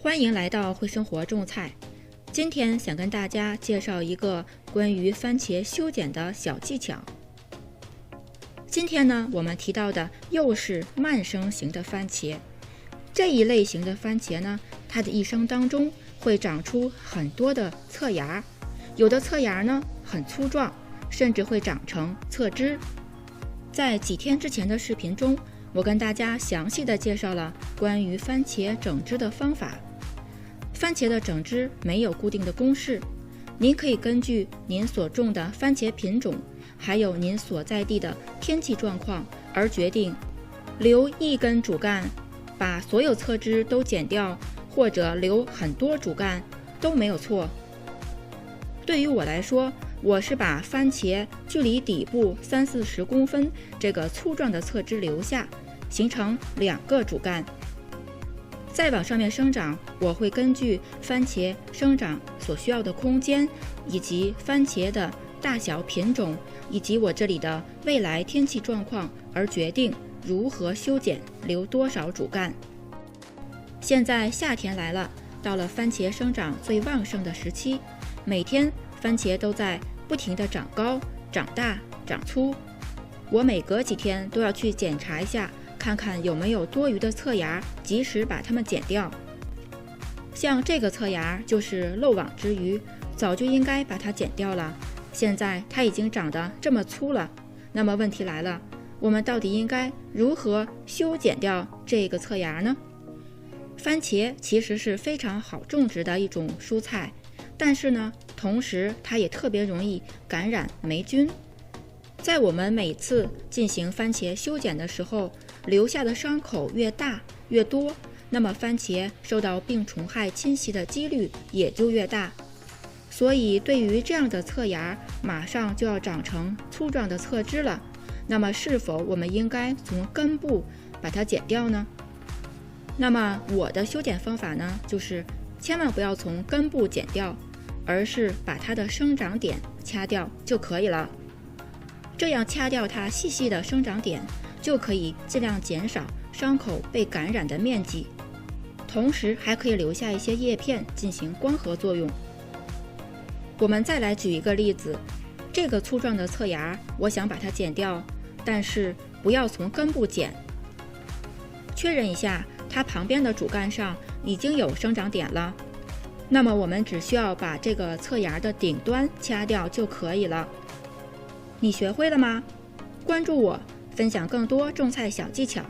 欢迎来到会生活种菜。今天想跟大家介绍一个关于番茄修剪的小技巧。今天呢，我们提到的又是慢生型的番茄。这一类型的番茄呢，它的一生当中会长出很多的侧芽，有的侧芽呢很粗壮，甚至会长成侧枝。在几天之前的视频中，我跟大家详细的介绍了关于番茄整枝的方法。番茄的整枝没有固定的公式，您可以根据您所种的番茄品种，还有您所在地的天气状况而决定留一根主干，把所有侧枝都剪掉，或者留很多主干都没有错。对于我来说，我是把番茄距离底部30-40公分这个粗壮的侧枝留下，形成2个主干。再往上面生长，我会根据番茄生长所需要的空间，以及番茄的大小品种，以及我这里的未来天气状况而决定如何修剪，留多少主干。现在夏天来了，到了番茄生长最旺盛的时期，每天番茄都在不停地长高、长大、长粗。我每隔几天都要去检查一下，看看有没有多余的侧芽，及时把它们剪掉。像这个侧芽就是漏网之鱼，早就应该把它剪掉了。现在它已经长得这么粗了，那么问题来了，我们到底应该如何修剪掉这个侧芽呢？番茄其实是非常好种植的一种蔬菜，但是呢，同时它也特别容易感染霉菌。在我们每次进行番茄修剪的时候，留下的伤口越大越多，那么番茄受到病虫害侵袭的几率也就越大。所以对于这样的侧芽马上就要长成粗壮的侧枝了，那么是否我们应该从根部把它剪掉呢？那么我的修剪方法呢，就是千万不要从根部剪掉，而是把它的生长点掐掉就可以了。这样掐掉它细细的生长点，就可以尽量减少伤口被感染的面积，同时还可以留下一些叶片进行光合作用。我们再来举一个例子，这个粗壮的侧芽，我想把它剪掉，但是不要从根部剪。确认一下，它旁边的主干上已经有生长点了，那么我们只需要把这个侧芽的顶端掐掉就可以了。你学会了吗？关注我，分享更多种菜小技巧。